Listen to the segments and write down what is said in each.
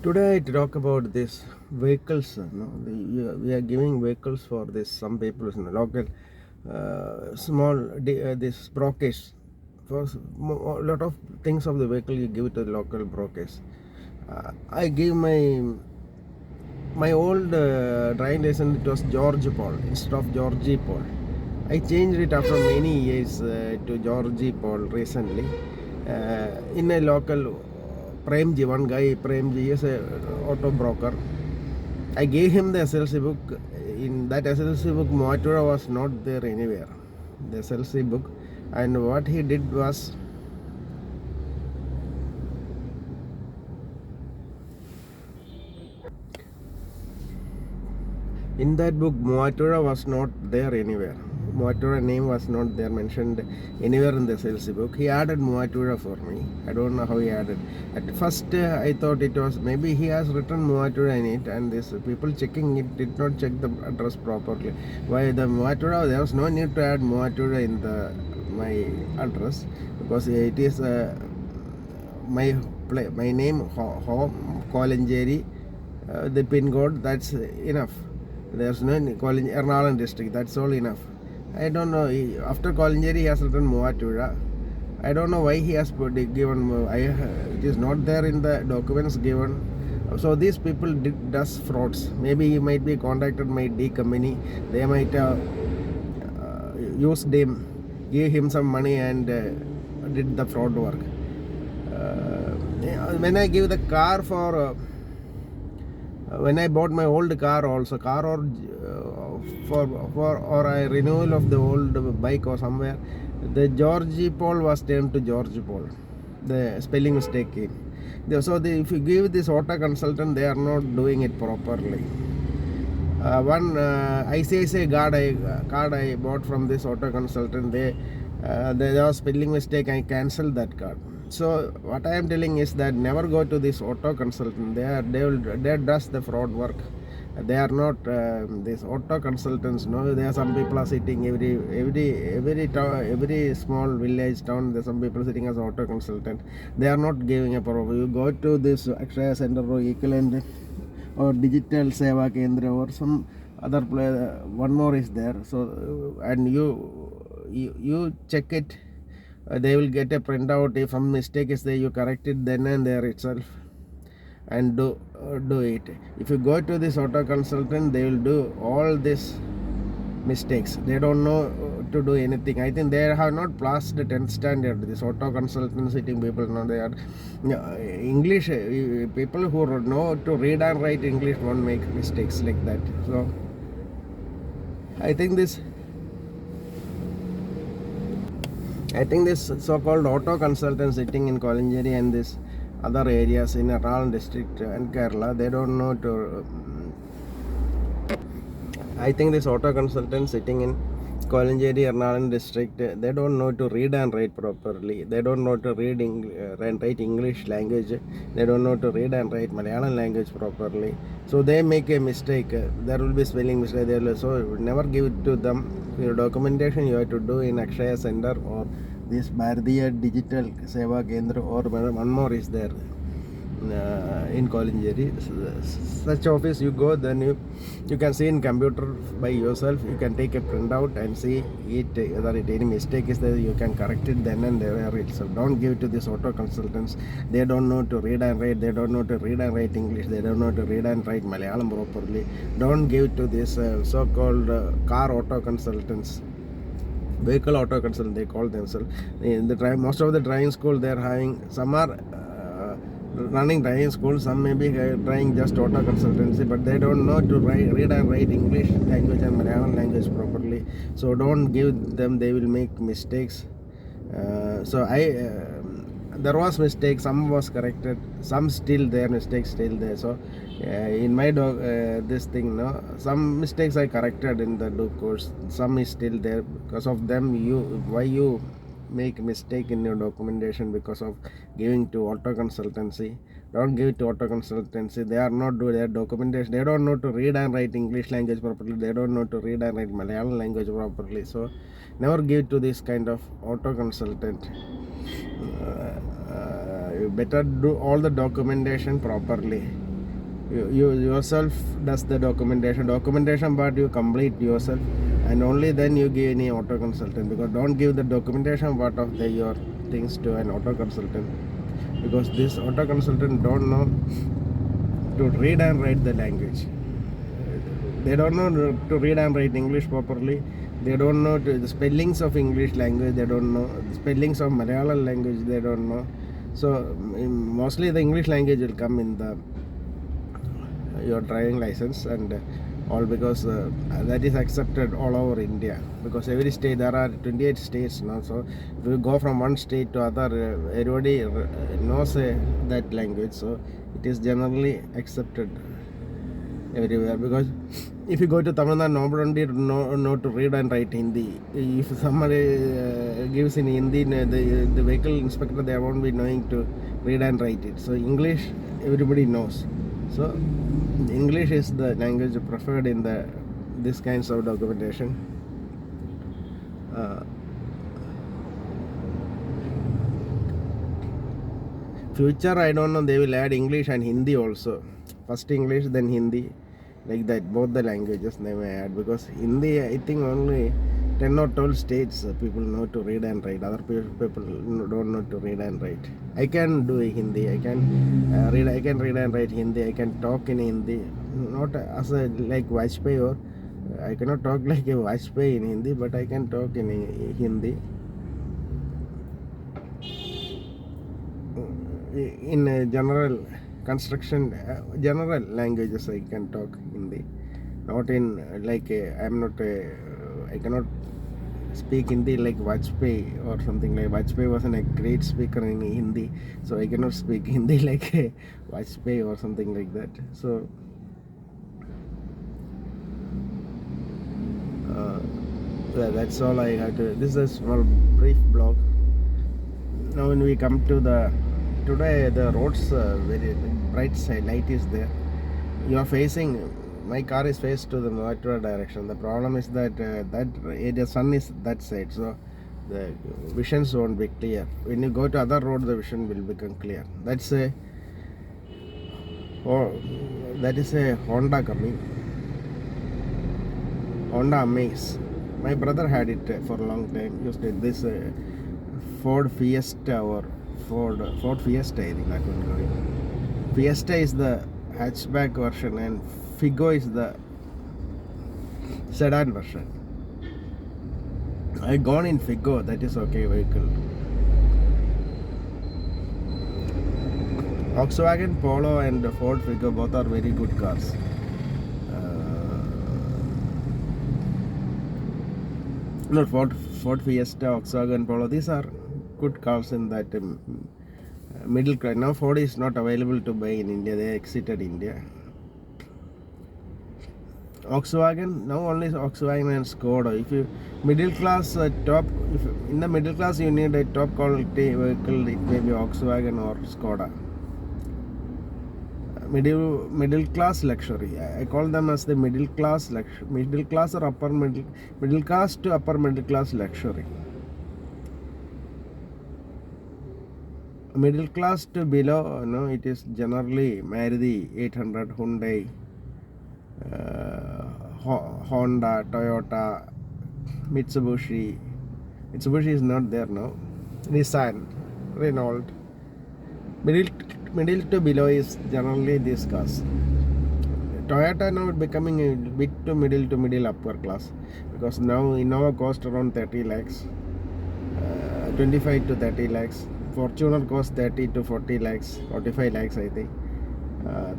Today I talk about this vehicles. We are giving vehicles for this. Some people in the local small this brokers for a lot of things of the vehicle you give it to the local brokers. I give my old driving license. It was George Paul instead of Georgie Paul. I changed it after many years to Georgie Paul recently. In a local Premji, one guy Premji is a auto broker. I gave him the SLC book. In that SLC book, Moatura was not there anywhere. The SLC book, and what he did was in that book, Moatura was not there anywhere. Moatura name was not there mentioned anywhere in the sales book. He added Moatura for me. I don't know how he added. At first, I thought it was maybe he has written Moatura in it, and this people checking it did not check the address properly. Why the Moatura? There was no need to add Moatura in my address because it is my name home Kolanjeri, the pin code. That's enough. There's no calling Ernakulam district. That's all enough. I don't know. After Kolanjeri, he has written Moatura. I don't know why he has given. It is not there in the documents given. So these people does frauds. Maybe he might be contacted my D company. They might use him, give him some money and did the fraud work. When I give the car for. When I bought my old car also, or a renewal of the old bike or somewhere, the Georgie Paul was turned to George Paul. The spelling mistake came. So if you give this auto consultant, they are not doing it properly. One ICICI card I bought from this auto consultant, there was spelling mistake. I cancelled that card. So what I am telling is that never go to this auto consultant. They does the fraud work. They are not these auto consultants. No, there are some people are sitting every small village town. There are some people sitting as auto consultant. They are not giving a proper. You go to this Akshaya Center or equivalent or Digital Seva Kendra or some other place. One more is there. So and you check it. They will get a printout. If some mistake is there, you correct it then and there itself and do it. If you go to this auto consultant, they will do all these mistakes. They don't know to do anything. I think they have not passed the 10th standard. This auto consultant sitting people, no, they are English people who know to read and write English won't make mistakes like that. So I think this so-called auto consultant sitting in Kolanjeri and this other areas in Ernakulam district and Kerala, they don't know to. I think this auto consultant sitting in Kolanjeri, Ernakulam district, they don't know to read and write properly. They don't know to read and write English language. They don't know to read and write Malayalam language properly. So they make a mistake. There will be spelling mistake. So never give it to them. Your documentation you have to do in Akshaya Center or this Bharatiya Digital Seva Kendra or one more is there in Kolanjeri. Such office you go, then you can see in computer by yourself. You can take a printout and see it whether any mistake is there. You can correct it then and there itself. Don't give it to these auto consultants. They don't know to read and write. They don't know to read and write English. They don't know to read and write Malayalam properly. Don't give it to this so-called car auto consultants. Vehicle auto consultant they call themselves. Most of the driving school they are having. Some are running driving school, some may be trying just auto consultancy, but they don't know to read and write English language and Malayalam language properly. So don't give them, they will make mistakes. So there was mistake, some was corrected, some still there, mistakes still there. So in my this thing, no, some mistakes I corrected in the due course, some is still there. Because of them, why you make mistake in your documentation because of giving to auto consultancy. Don't give it to auto consultancy. They are not doing their documentation. They don't know to read and write English language properly. They don't know to read and write Malayalam language properly. So never give it to this kind of auto consultant. You better do all the documentation properly. You yourself does the documentation part you complete yourself, and only then you give any auto consultant, because don't give the documentation part of your things to an auto consultant, because this auto consultant don't know to read and write the language. They don't know to read and write English properly. They don't know the spellings of English language. They don't know the spellings of Malayalam language. They don't know. So mostly the English language will come in the your driving license and all, because that is accepted all over India, because every state, there are 28 states now. So if you go from one state to other, everybody knows that language, so it is generally accepted everywhere. Because if you go to Tamil Nadu, nobody know to read and write Hindi. If somebody gives in Hindi, the vehicle inspector, they won't be knowing to read and write it. So English everybody knows. So English is the language preferred in this kinds of documentation. Future, I don't know, they will add English and Hindi also. First English, then Hindi, like that, both the languages they may add, because Hindi, I think only 10 or 12 states people know to read and write. Other people don't know to read and write. I can do Hindi. I can read and write Hindi. I can talk in Hindi, not as like Vajpayee, or I cannot talk like a Vajpayee in Hindi, but I can talk in Hindi. In general construction, general languages I can talk Hindi, not in like I cannot speak Hindi like Vajpayee or something. Like Vajpayee wasn't a great speaker in Hindi, so I cannot speak Hindi like a Vajpayee or something like that. So that's all I had to. This is a small brief blog. Now when we come to today, the roads, very bright side light is there. You are facing, my car is faced to the Mathura direction. The problem is that that area, sun is that side, so the visions won't be clear. When you go to other road, the vision will become clear. That is a Honda coming, Honda Amaze. My brother had it for a long time. Used it. This Ford Fiesta or Ford Fiesta, I think that one going. Fiesta is the hatchback version and Figo is the sedan version. I gone in Figo, that is okay vehicle. Volkswagen Polo and Ford Figo, both are very good cars. Not Ford Fiesta, Volkswagen Polo, these are good cars in that middle class. Now Ford is not available to buy in India, they exited India. Volkswagen, now only Volkswagen and Skoda. If you middle class if in the middle class you need a top quality vehicle, it may be Volkswagen or Skoda. Middle class luxury, I call them as the middle class luxury, middle class or upper middle class to upper middle class luxury. Middle class to below, no, it is generally Maruti 800, Hyundai, Honda, Toyota, Mitsubishi is not there now, Nissan, Renault. Middle to below is generally these cars. Toyota now becoming a bit to middle upper class, because now Innova cost around 30 lakhs, 25 to 30 lakhs. Fortuner cost 30 to 40 lakhs, 45 lakhs I think,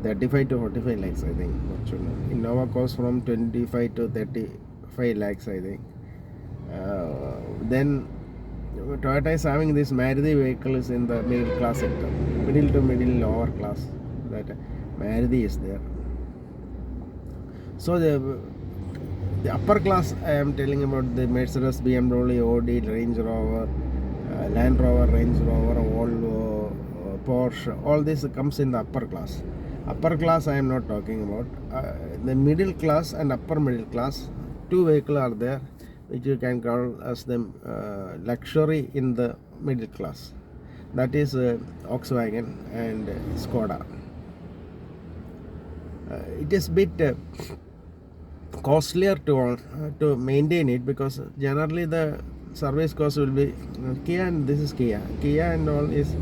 35 to 45 lakhs I think Fortuner. Innova cost from 25 to 35 lakhs I think. Then Toyota is having this Maruti vehicles in the middle class sector, middle to middle lower class. That Maruti is there. So the upper class, I am telling about the Mercedes, BMW, Audi, Range Rover, Land Rover, Range Rover, Volvo, Porsche. All this comes in the upper class. Upper class I am not talking about. The middle class and upper middle class, two vehicles are there, which you can call as the luxury in the middle class. That is Volkswagen and Skoda. It is bit costlier to maintain it, because generally the service cost will be Kia, and this is Kia and all is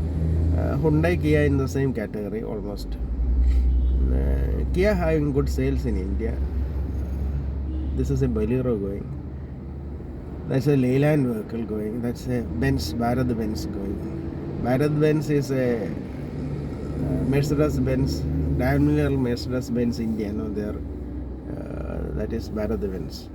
Hyundai, Kia in the same category almost. Kia having good sales in India. This is a Bolero going. That's a Leyland vehicle going. That's a Benz, Bharat Benz going. Bharat Benz is a Mercedes Benz, Daimler Mercedes Benz India. No, there. That is Bharat Benz.